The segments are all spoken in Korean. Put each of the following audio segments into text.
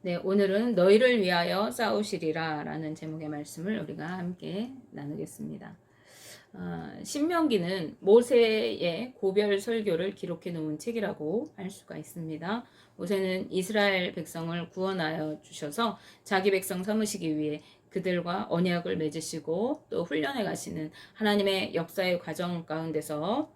네, 오늘은 너희를 위하여 싸우시리라 라는 제목의 말씀을 우리가 함께 나누겠습니다. 신명기는 모세의 고별 설교를 기록해 놓은 책이라고 할 수가 있습니다. 모세는 이스라엘 백성을 구원하여 주셔서 자기 백성 삼으시기 위해 그들과 언약을 맺으시고 또 훈련해 가시는 하나님의 역사의 과정 가운데서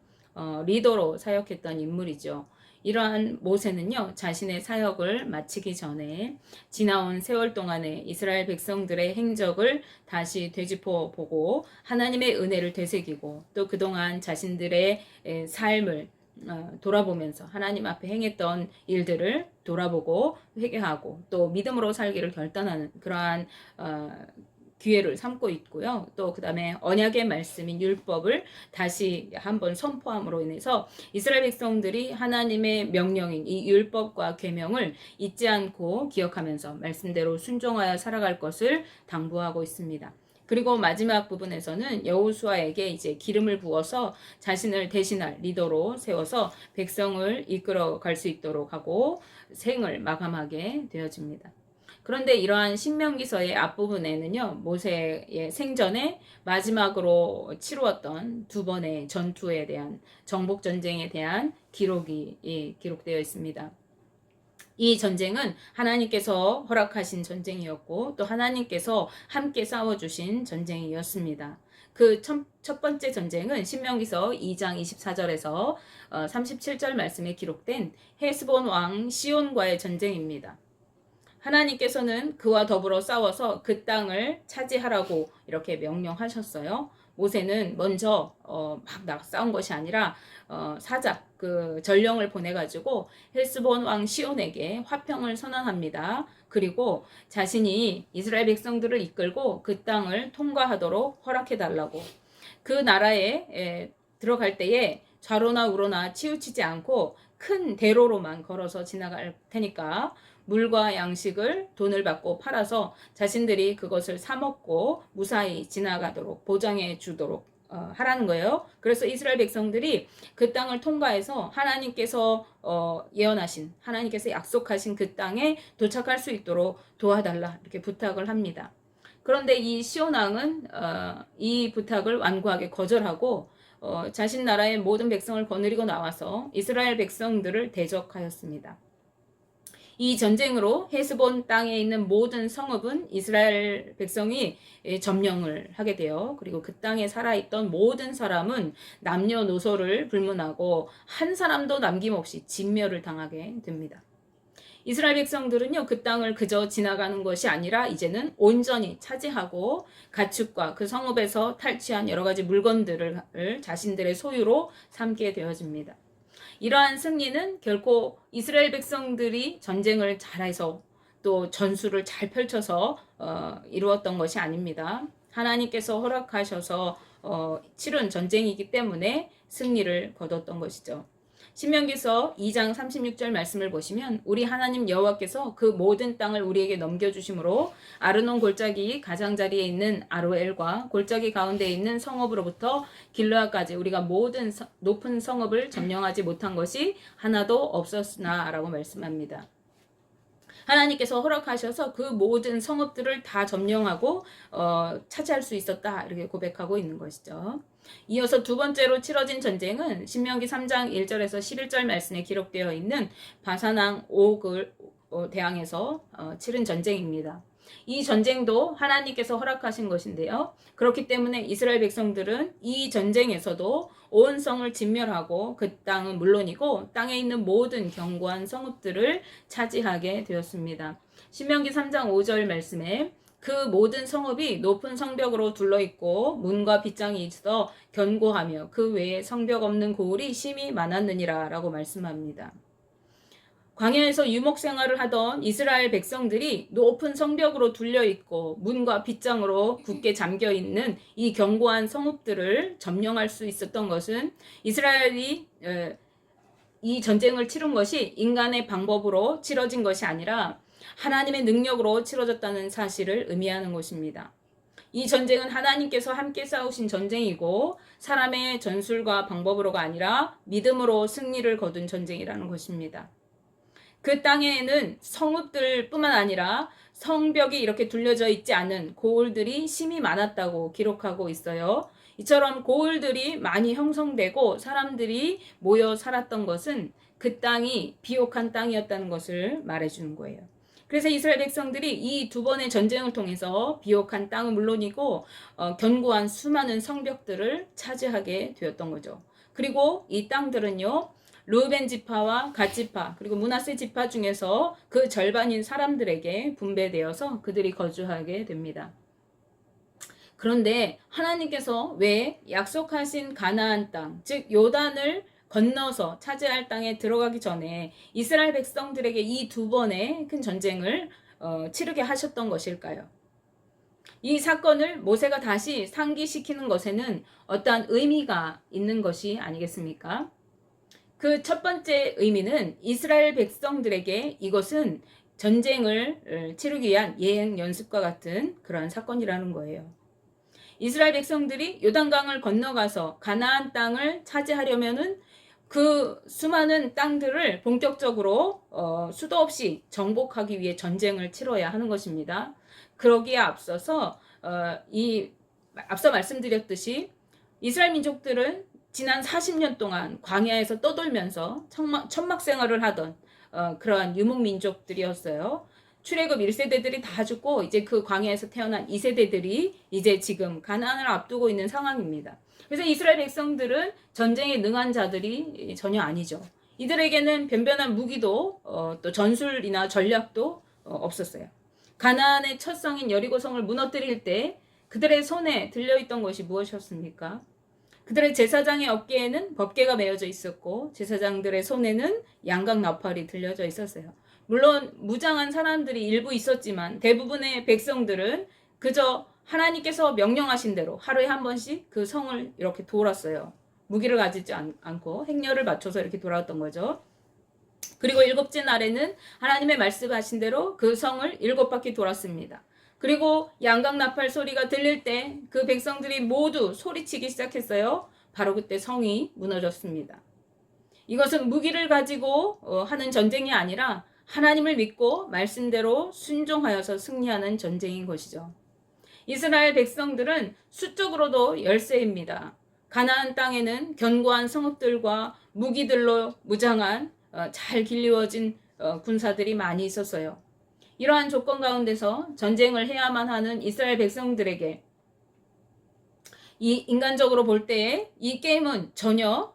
리더로 사역했던 인물이죠. 이러한 모세는요, 자신의 사역을 마치기 전에 지나온 세월 동안의 이스라엘 백성들의 행적을 다시 되짚어 보고 하나님의 은혜를 되새기고 또 그동안 자신들의 삶을 돌아보면서 하나님 앞에 행했던 일들을 돌아보고 회개하고 또 믿음으로 살기를 결단하는 그러한 기회를 삼고 있고요. 또 그 다음에 언약의 말씀인 율법을 다시 한번 선포함으로 인해서 이스라엘 백성들이 하나님의 명령인 이 율법과 계명을 잊지 않고 기억하면서 말씀대로 순종하여 살아갈 것을 당부하고 있습니다. 그리고 마지막 부분에서는 여호수아에게 이제 기름을 부어서 자신을 대신할 리더로 세워서 백성을 이끌어 갈 수 있도록 하고 생을 마감하게 되어집니다. 그런데 이러한 신명기서의 앞부분에는요, 모세의 생전에 마지막으로 치루었던 두 번의 전투에 대한 정복 전쟁에 대한 기록이 기록되어 있습니다. 이 전쟁은 하나님께서 허락하신 전쟁이었고 또 하나님께서 함께 싸워주신 전쟁이었습니다. 그 첫 번째 전쟁은 신명기서 2장 24절에서 37절 말씀에 기록된 헤스본 왕 시온과의 전쟁입니다. 하나님께서는 그와 더불어 싸워서 그 땅을 차지하라고 이렇게 명령하셨어요. 모세는 먼저 막 싸운 것이 아니라 사자 그 전령을 보내가지고 헬스본 왕 시온에게 화평을 선언합니다. 그리고 자신이 이스라엘 백성들을 이끌고 그 땅을 통과하도록 허락해달라고, 그 나라에 들어갈 때에 좌로나 우로나 치우치지 않고 큰 대로로만 걸어서 지나갈 테니까 물과 양식을 돈을 받고 팔아서 자신들이 그것을 사 먹고 무사히 지나가도록 보장해 주도록 하라는 거예요. 그래서 이스라엘 백성들이 그 땅을 통과해서 하나님께서 예언하신, 하나님께서 약속하신 그 땅에 도착할 수 있도록 도와달라 이렇게 부탁을 합니다. 그런데 이 시온 왕은 이 부탁을 완고하게 거절하고 자신 나라의 모든 백성을 거느리고 나와서 이스라엘 백성들을 대적하였습니다. 이 전쟁으로 헤스본 땅에 있는 모든 성읍은 이스라엘 백성이 점령을 하게 돼요. 그리고 그 땅에 살아있던 모든 사람은 남녀노소를 불문하고 한 사람도 남김없이 진멸을 당하게 됩니다. 이스라엘 백성들은요, 그 땅을 그저 지나가는 것이 아니라 이제는 온전히 차지하고 가축과 그 성읍에서 탈취한 여러 가지 물건들을 자신들의 소유로 삼게 되어집니다. 이러한 승리는 결코 이스라엘 백성들이 전쟁을 잘해서 또 전술을 잘 펼쳐서 이루었던 것이 아닙니다. 하나님께서 허락하셔서 치른 전쟁이기 때문에 승리를 거뒀던 것이죠. 신명기서 2장 36절 말씀을 보시면 우리 하나님 여호와께서 그 모든 땅을 우리에게 넘겨주심으로 아르논 골짜기 가장자리에 있는 아로엘과 골짜기 가운데 있는 성읍으로부터 길르앗까지 우리가 모든 높은 성읍을 점령하지 못한 것이 하나도 없었으나 라고 말씀합니다. 하나님께서 허락하셔서 그 모든 성읍들을 다 점령하고 차지할 수 있었다 이렇게 고백하고 있는 것이죠. 이어서 두 번째로 치러진 전쟁은 신명기 3장 1절에서 11절 말씀에 기록되어 있는 바산왕 옥을 대항해서 치른 전쟁입니다. 이 전쟁도 하나님께서 허락하신 것인데요. 그렇기 때문에 이스라엘 백성들은 이 전쟁에서도 온 성을 진멸하고 그 땅은 물론이고 땅에 있는 모든 견고한 성읍들을 차지하게 되었습니다. 신명기 3장 5절 말씀에 그 모든 성읍이 높은 성벽으로 둘러있고 문과 빗장이 있어 견고하며 그 외에 성벽 없는 고을이 심히 많았느니라 라고 말씀합니다. 광야에서 유목 생활을 하던 이스라엘 백성들이 높은 성벽으로 둘려있고 문과 빗장으로 굳게 잠겨있는 이 견고한 성읍들을 점령할 수 있었던 것은 이스라엘이 이 전쟁을 치른 것이 인간의 방법으로 치러진 것이 아니라 하나님의 능력으로 치러졌다는 사실을 의미하는 것입니다. 이 전쟁은 하나님께서 함께 싸우신 전쟁이고 사람의 전술과 방법으로가 아니라 믿음으로 승리를 거둔 전쟁이라는 것입니다. 그 땅에는 성읍들뿐만 아니라 성벽이 이렇게 둘려져 있지 않은 고을들이 심히 많았다고 기록하고 있어요. 이처럼 고을들이 많이 형성되고 사람들이 모여 살았던 것은 그 땅이 비옥한 땅이었다는 것을 말해주는 거예요. 그래서 이스라엘 백성들이 이 두 번의 전쟁을 통해서 비옥한 땅은 물론이고 견고한 수많은 성벽들을 차지하게 되었던 거죠. 그리고 이 땅들은요, 르우벤 지파와 갓 지파 그리고 므낫세 지파 중에서 그 절반인 사람들에게 분배되어서 그들이 거주하게 됩니다. 그런데 하나님께서 왜 약속하신 가나안 땅, 즉 요단을 건너서 차지할 땅에 들어가기 전에 이스라엘 백성들에게 이 두 번의 큰 전쟁을 치르게 하셨던 것일까요? 이 사건을 모세가 다시 상기시키는 것에는 어떠한 의미가 있는 것이 아니겠습니까? 그 첫 번째 의미는 이스라엘 백성들에게 이것은 전쟁을 치르기 위한 예행 연습과 같은 그러한 사건이라는 거예요. 이스라엘 백성들이 요단강을 건너가서 가나안 땅을 차지하려면은 그 수많은 땅들을 본격적으로 수도 없이 정복하기 위해 전쟁을 치러야 하는 것입니다. 그러기에 앞서서 앞서 말씀드렸듯이 이스라엘 민족들은 지난 40년 동안 광야에서 떠돌면서 천막 생활을 하던 그러한 유목민족들이었어요. 출애굽 1세대들이 다 죽고 이제 그 광야에서 태어난 2세대들이 이제 지금 가나안을 앞두고 있는 상황입니다. 그래서 이스라엘 백성들은 전쟁에 능한 자들이 전혀 아니죠. 이들에게는 변변한 무기도 또 전술이나 전략도 없었어요. 가나안의 첫 성인 여리고성을 무너뜨릴 때 그들의 손에 들려있던 것이 무엇이었습니까? 그들의 제사장의 어깨에는 법궤가 메어져 있었고 제사장들의 손에는 양각 나팔이 들려져 있었어요. 물론 무장한 사람들이 일부 있었지만 대부분의 백성들은 그저 하나님께서 명령하신 대로 하루에 한 번씩 그 성을 이렇게 돌았어요. 무기를 가지지 않고 행렬을 맞춰서 이렇게 돌아왔던 거죠. 그리고 일곱째 날에는 하나님의 말씀하신 대로 그 성을 7바퀴 돌았습니다. 그리고 양각 나팔 소리가 들릴 때 그 백성들이 모두 소리치기 시작했어요. 바로 그때 성이 무너졌습니다. 이것은 무기를 가지고 하는 전쟁이 아니라 하나님을 믿고 말씀대로 순종하여서 승리하는 전쟁인 것이죠. 이스라엘 백성들은 수적으로도 열세입니다. 가나안 땅에는 견고한 성읍들과 무기들로 무장한 잘 길리워진 군사들이 많이 있었어요. 이러한 조건 가운데서 전쟁을 해야만 하는 이스라엘 백성들에게 이 인간적으로 볼 때에 이 게임은 전혀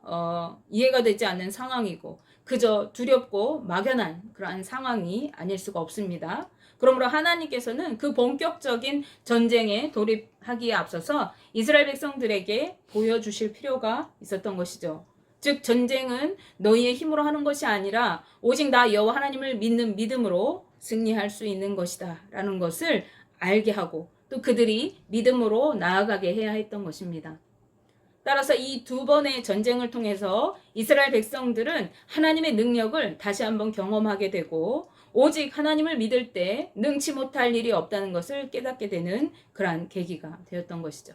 이해가 되지 않는 상황이고 그저 두렵고 막연한 그러한 상황이 아닐 수가 없습니다. 그러므로 하나님께서는 그 본격적인 전쟁에 돌입하기에 앞서서 이스라엘 백성들에게 보여주실 필요가 있었던 것이죠. 즉 전쟁은 너희의 힘으로 하는 것이 아니라 오직 나 여호와 하나님을 믿는 믿음으로 승리할 수 있는 것이다 라는 것을 알게 하고 또 그들이 믿음으로 나아가게 해야 했던 것입니다. 따라서 이 두 번의 전쟁을 통해서 이스라엘 백성들은 하나님의 능력을 다시 한번 경험하게 되고 오직 하나님을 믿을 때 능치 못할 일이 없다는 것을 깨닫게 되는 그러한 계기가 되었던 것이죠.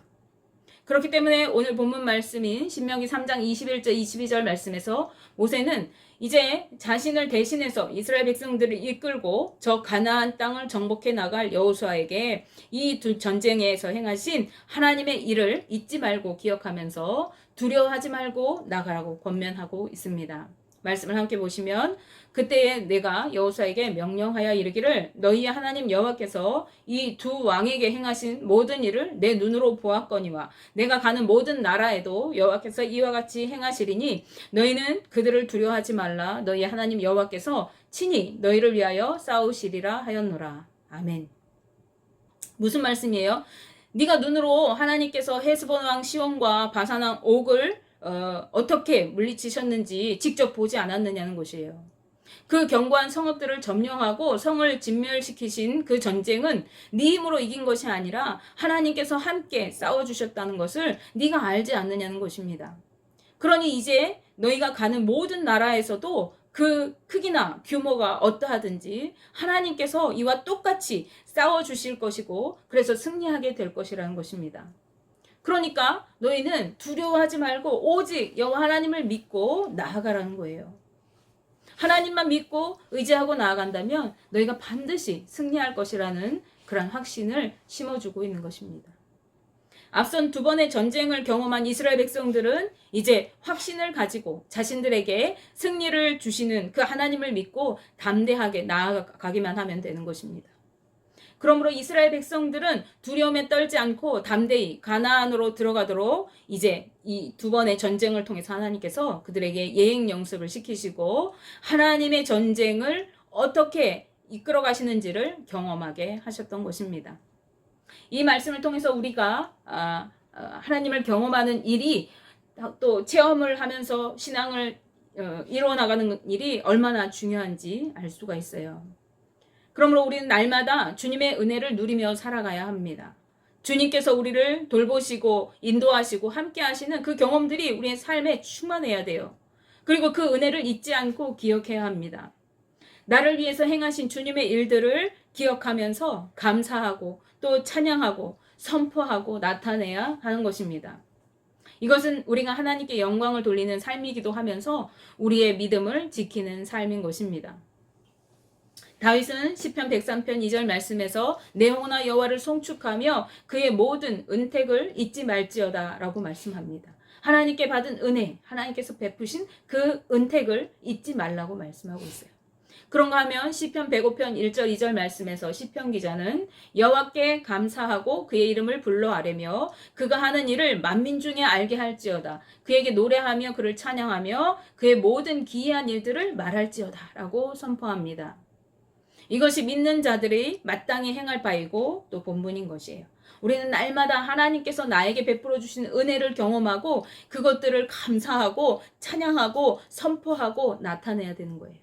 그렇기 때문에 오늘 본문 말씀인 신명기 3장 21절 22절 말씀에서 모세는 이제 자신을 대신해서 이스라엘 백성들을 이끌고 저 가나안 땅을 정복해 나갈 여호수아에게 이 두 전쟁에서 행하신 하나님의 일을 잊지 말고 기억하면서 두려워하지 말고 나가라고 권면하고 있습니다. 말씀을 함께 보시면 그때에 내가 여호수아에게 명령하여 이르기를 너희의 하나님 여호와께서 이 두 왕에게 행하신 모든 일을 내 눈으로 보았거니와 내가 가는 모든 나라에도 여호와께서 이와 같이 행하시리니 너희는 그들을 두려워하지 말라 너희의 하나님 여호와께서 친히 너희를 위하여 싸우시리라 하였노라. 아멘. 무슨 말씀이에요? 네가 눈으로 하나님께서 헤스본 왕 시온과 바산 왕 옥을 어떻게 물리치셨는지 직접 보지 않았느냐는 것이에요. 그 견고한 성읍들을 점령하고 성을 진멸시키신 그 전쟁은 네 힘으로 이긴 것이 아니라 하나님께서 함께 싸워주셨다는 것을 네가 알지 않느냐는 것입니다. 그러니 이제 너희가 가는 모든 나라에서도 그 크기나 규모가 어떠하든지 하나님께서 이와 똑같이 싸워주실 것이고 그래서 승리하게 될 것이라는 것입니다. 그러니까 너희는 두려워하지 말고 오직 여호와 하나님을 믿고 나아가라는 거예요. 하나님만 믿고 의지하고 나아간다면 너희가 반드시 승리할 것이라는 그런 확신을 심어주고 있는 것입니다. 앞선 두 번의 전쟁을 경험한 이스라엘 백성들은 이제 확신을 가지고 자신들에게 승리를 주시는 그 하나님을 믿고 담대하게 나아가기만 하면 되는 것입니다. 그러므로 이스라엘 백성들은 두려움에 떨지 않고 담대히 가나안으로 들어가도록 이제 이 두 번의 전쟁을 통해서 하나님께서 그들에게 예행 연습을 시키시고 하나님의 전쟁을 어떻게 이끌어 가시는지를 경험하게 하셨던 것입니다. 이 말씀을 통해서 우리가 하나님을 경험하는 일이 또 체험을 하면서 신앙을 이루어 나가는 일이 얼마나 중요한지 알 수가 있어요. 그러므로 우리는 날마다 주님의 은혜를 누리며 살아가야 합니다. 주님께서 우리를 돌보시고 인도하시고 함께 하시는 그 경험들이 우리의 삶에 충만해야 돼요. 그리고 그 은혜를 잊지 않고 기억해야 합니다. 나를 위해서 행하신 주님의 일들을 기억하면서 감사하고 또 찬양하고 선포하고 나타내야 하는 것입니다. 이것은 우리가 하나님께 영광을 돌리는 삶이기도 하면서 우리의 믿음을 지키는 삶인 것입니다. 다윗은 시편 103편 2절 말씀에서 내 영혼아 여호와를 송축하며 그의 모든 은택을 잊지 말지어다 라고 말씀합니다. 하나님께 받은 은혜, 하나님께서 베푸신 그 은택을 잊지 말라고 말씀하고 있어요. 그런가 하면 시편 105편 1절 2절 말씀에서 시편 기자는 여호와께 감사하고 그의 이름을 불러 아뢰며 그가 하는 일을 만민 중에 알게 할지어다. 그에게 노래하며 그를 찬양하며 그의 모든 기이한 일들을 말할지어다 라고 선포합니다. 이것이 믿는 자들이 마땅히 행할 바이고 또 본분인 것이에요. 우리는 날마다 하나님께서 나에게 베풀어 주신 은혜를 경험하고 그것들을 감사하고 찬양하고 선포하고 나타내야 되는 거예요.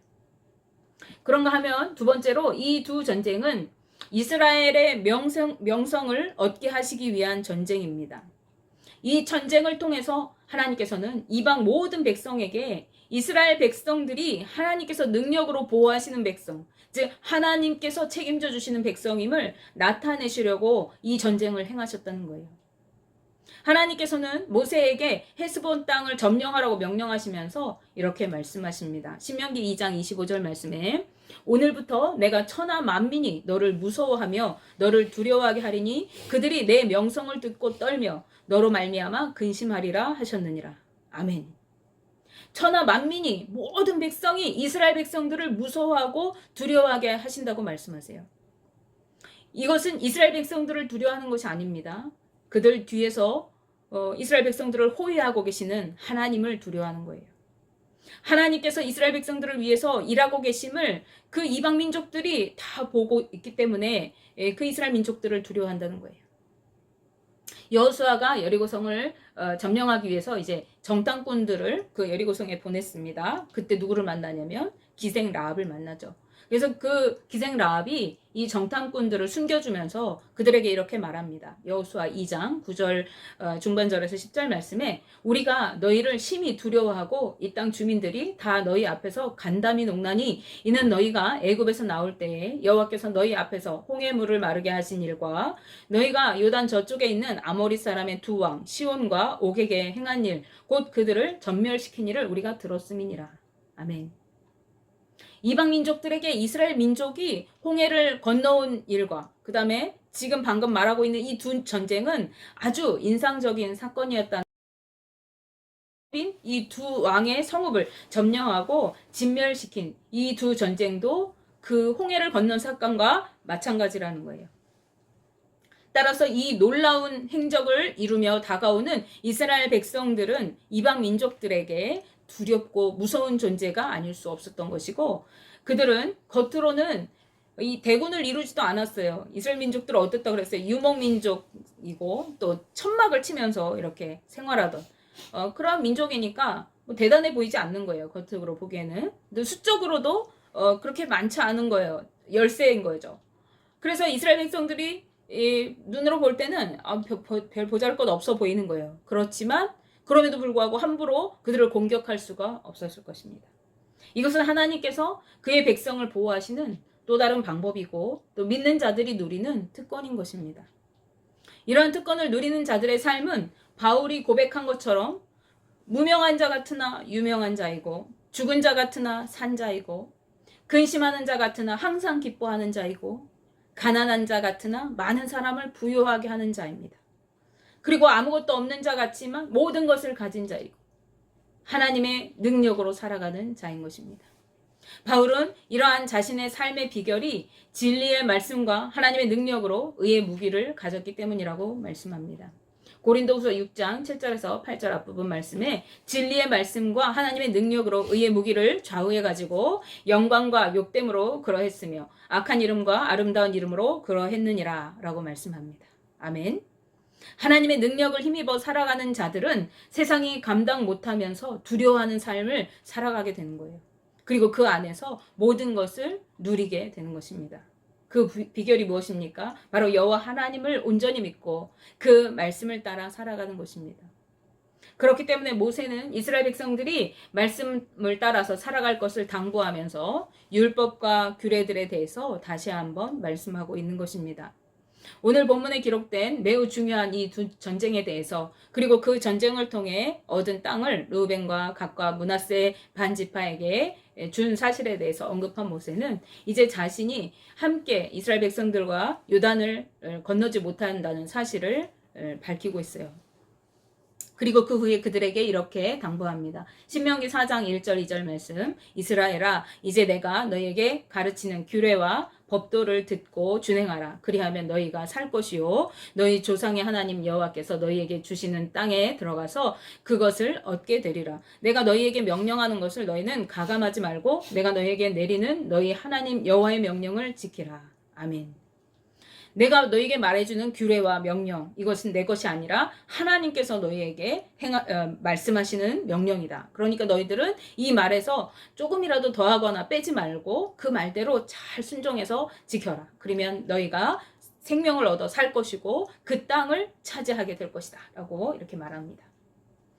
그런가 하면 두 번째로 이 두 전쟁은 이스라엘의 명성을 얻게 하시기 위한 전쟁입니다. 이 전쟁을 통해서 하나님께서는 이방 모든 백성에게 이스라엘 백성들이 하나님께서 능력으로 보호하시는 백성, 즉 하나님께서 책임져 주시는 백성임을 나타내시려고 이 전쟁을 행하셨다는 거예요. 하나님께서는 모세에게 헤스본 땅을 점령하라고 명령하시면서 이렇게 말씀하십니다. 신명기 2장 25절 말씀에 오늘부터 내가 천하 만민이 너를 무서워하며 너를 두려워하게 하리니 그들이 내 명성을 듣고 떨며 너로 말미암아 근심하리라 하셨느니라. 아멘. 천하 만민이 모든 백성이 이스라엘 백성들을 무서워하고 두려워하게 하신다고 말씀하세요. 이것은 이스라엘 백성들을 두려워하는 것이 아닙니다. 그들 뒤에서 이스라엘 백성들을 호위하고 계시는 하나님을 두려워하는 거예요. 하나님께서 이스라엘 백성들을 위해서 일하고 계심을 그 이방 민족들이 다 보고 있기 때문에 그 이스라엘 민족들을 두려워한다는 거예요. 여호수아가 여리고성을 점령하기 위해서 이제 정탐꾼들을 그 여리고성에 보냈습니다. 그때 누구를 만나냐면 기생 라합을 만나죠. 그래서 그 기생 라합이 이 정탐꾼들을 숨겨주면서 그들에게 이렇게 말합니다. 여호수아 2장 9절 중반절에서 10절 말씀에 우리가 너희를 심히 두려워하고 이 땅 주민들이 다 너희 앞에서 간담이 녹나니 이는 너희가 애굽에서 나올 때에 여호와께서 너희 앞에서 홍해물을 마르게 하신 일과 너희가 요단 저쪽에 있는 아모리 사람의 두 왕 시온과 옥에게 행한 일 곧 그들을 전멸시킨 일을 우리가 들었음이니라. 아멘. 이방 민족들에게 이스라엘 민족이 홍해를 건너온 일과 그 다음에 지금 방금 말하고 있는 이 두 전쟁은 아주 인상적인 사건이었다는 이 두 왕의 성읍을 점령하고 진멸시킨 이 두 전쟁도 그 홍해를 건넌 사건과 마찬가지라는 거예요. 따라서 이 놀라운 행적을 이루며 다가오는 이스라엘 백성들은 이방 민족들에게 두렵고 무서운 존재가 아닐 수 없었던 것이고 그들은 겉으로는 이 대군을 이루지도 않았어요. 이스라엘 민족들은 어땠다고 그랬어요? 유목민족이고 또 천막을 치면서 이렇게 생활하던 그런 민족이니까 뭐 대단해 보이지 않는 거예요. 겉으로 보기에는. 근데 수적으로도 그렇게 많지 않은 거예요. 열세인 거죠. 그래서 이스라엘 백성들이 눈으로 볼 때는 별 보잘것 없어 보이는 거예요. 그렇지만 그럼에도 불구하고 함부로 그들을 공격할 수가 없었을 것입니다. 이것은 하나님께서 그의 백성을 보호하시는 또 다른 방법이고 또 믿는 자들이 누리는 특권인 것입니다. 이러한 특권을 누리는 자들의 삶은 바울이 고백한 것처럼 무명한 자 같으나 유명한 자이고 죽은 자 같으나 산 자이고 근심하는 자 같으나 항상 기뻐하는 자이고 가난한 자 같으나 많은 사람을 부유하게 하는 자입니다. 그리고 아무것도 없는 자 같지만 모든 것을 가진 자이고 하나님의 능력으로 살아가는 자인 것입니다. 바울은 이러한 자신의 삶의 비결이 진리의 말씀과 하나님의 능력으로 의의 무기를 가졌기 때문이라고 말씀합니다. 고린도후서 6장 7절에서 8절 앞부분 말씀에 진리의 말씀과 하나님의 능력으로 의의 무기를 좌우해 가지고 영광과 욕됨으로 그러했으며 악한 이름과 아름다운 이름으로 그러했느니라 라고 말씀합니다. 아멘. 하나님의 능력을 힘입어 살아가는 자들은 세상이 감당 못하면서 두려워하는 삶을 살아가게 되는 거예요. 그리고 그 안에서 모든 것을 누리게 되는 것입니다. 그 비결이 무엇입니까? 바로 여호와 하나님을 온전히 믿고 그 말씀을 따라 살아가는 것입니다. 그렇기 때문에 모세는 이스라엘 백성들이 말씀을 따라서 살아갈 것을 당부하면서 율법과 규례들에 대해서 다시 한번 말씀하고 있는 것입니다. 오늘 본문에 기록된 매우 중요한 이 두 전쟁에 대해서 그리고 그 전쟁을 통해 얻은 땅을 르우벤과 갓과 므낫세 반지파에게 준 사실에 대해서 언급한 모세는 이제 자신이 함께 이스라엘 백성들과 요단을 건너지 못한다는 사실을 밝히고 있어요. 그리고 그 후에 그들에게 이렇게 당부합니다. 신명기 4장 1절 2절 말씀. 이스라엘아 이제 내가 너희에게 가르치는 규례와 법도를 듣고 준행하라. 그리하면 너희가 살 것이요 너희 조상의 하나님 여호와께서 너희에게 주시는 땅에 들어가서 그것을 얻게 되리라. 내가 너희에게 명령하는 것을 너희는 가감하지 말고 내가 너희에게 내리는 너희 하나님 여호와의 명령을 지키라. 아멘. 내가 너희에게 말해주는 규례와 명령, 이것은 내 것이 아니라 하나님께서 너희에게 말씀하시는 명령이다. 그러니까 너희들은 이 말에서 조금이라도 더하거나 빼지 말고 그 말대로 잘 순종해서 지켜라. 그러면 너희가 생명을 얻어 살 것이고 그 땅을 차지하게 될 것이다. 라고 이렇게 말합니다.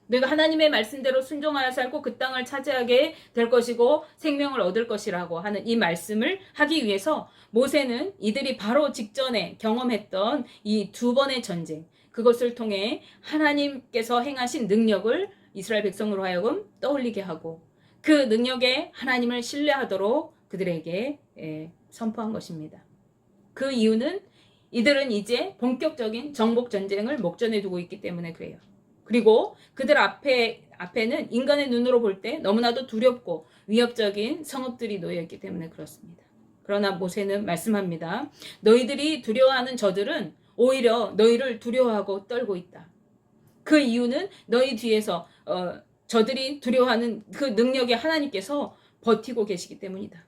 너희가 하나님의 말씀대로 순종하여 살고 그 땅을 차지하게 될 것이고 생명을 얻을 것이라고 하는 이 말씀을 하기 위해서 모세는 이들이 바로 직전에 경험했던 이 두 번의 전쟁, 그것을 통해 하나님께서 행하신 능력을 이스라엘 백성으로 하여금 떠올리게 하고 그 능력에 하나님을 신뢰하도록 그들에게 선포한 것입니다. 그 이유는 이들은 이제 본격적인 정복 전쟁을 목전에 두고 있기 때문에 그래요. 그리고 그들 앞에는 인간의 눈으로 볼 때 너무나도 두렵고 위협적인 성읍들이 놓여있기 때문에 그렇습니다. 그러나 모세는 말씀합니다. 너희들이 두려워하는 저들은 오히려 너희를 두려워하고 떨고 있다. 그 이유는 너희 뒤에서 저들이 두려워하는 그 능력의 하나님께서 버티고 계시기 때문이다.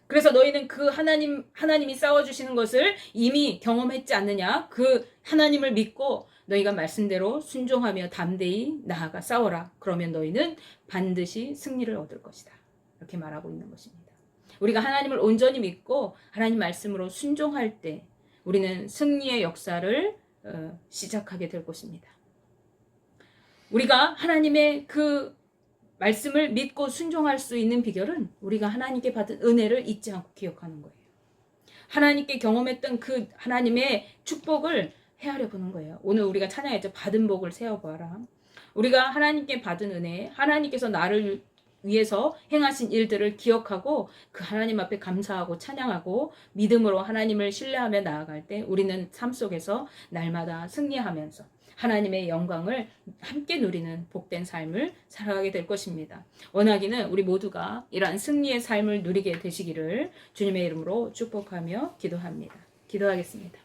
그래서 너희는 그 하나님이 싸워주시는 것을 이미 경험했지 않느냐? 그 하나님을 믿고 너희가 말씀대로 순종하며 담대히 나아가 싸워라. 그러면 너희는 반드시 승리를 얻을 것이다. 이렇게 말하고 있는 것입니다. 우리가 하나님을 온전히 믿고 하나님 말씀으로 순종할 때 우리는 승리의 역사를 시작하게 될 것입니다. 우리가 하나님의 그 말씀을 믿고 순종할 수 있는 비결은 우리가 하나님께 받은 은혜를 잊지 않고 기억하는 거예요. 하나님께 경험했던 그 하나님의 축복을 헤아려 보는 거예요. 오늘 우리가 찬양했죠. 받은 복을 세어보아라. 우리가 하나님께 받은 은혜, 하나님께서 나를 위해서 행하신 일들을 기억하고 그 하나님 앞에 감사하고 찬양하고 믿음으로 하나님을 신뢰하며 나아갈 때 우리는 삶 속에서 날마다 승리하면서 하나님의 영광을 함께 누리는 복된 삶을 살아가게 될 것입니다. 원하기는 우리 모두가 이러한 승리의 삶을 누리게 되시기를 주님의 이름으로 축복하며 기도합니다. 기도하겠습니다.